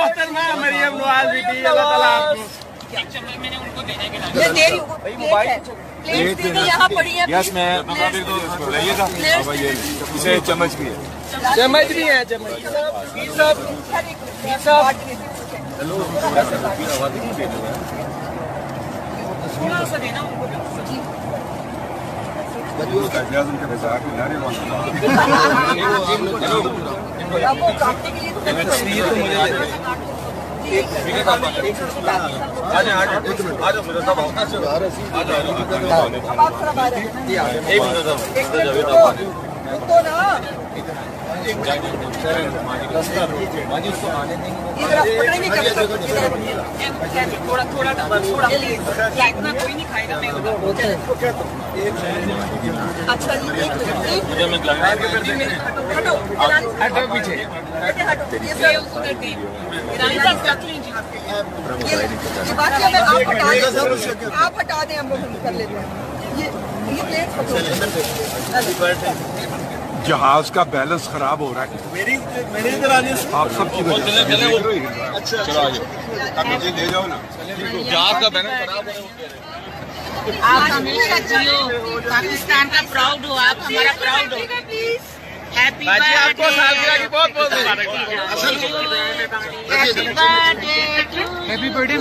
मोहतरमा मरियम नवाज बेटी, अल्लाह ताला आपको। मैंने उनको भेजा कि यहाँ पड़ी है। यस मैं लाइएगा। इसे चम्मच भी है, चम्मच भी है, चम्मच। थोड़ा सा देना उनको। थोड़ा इतना कोई नहीं खाएगा। अच्छा हटो पीछे। आप हटा दें, हम लोग कर लेते हैं। ये प्लेट जहाज का बैलेंस खराब हो रहा है। मेरी इधर आने से आप सबकी वजह से। अच्छा चलो आ जाओ, आप नीचे ले जाओ ना। जहाज का बैलेंस खराब है। आप हमेशा जियो, पाकिस्तान का प्राउड हो, आप हमारा प्राउड हो। हैप्पी बाजी आपको सालगिरह की बहुत बहुत बर्थडे। Happy birthday.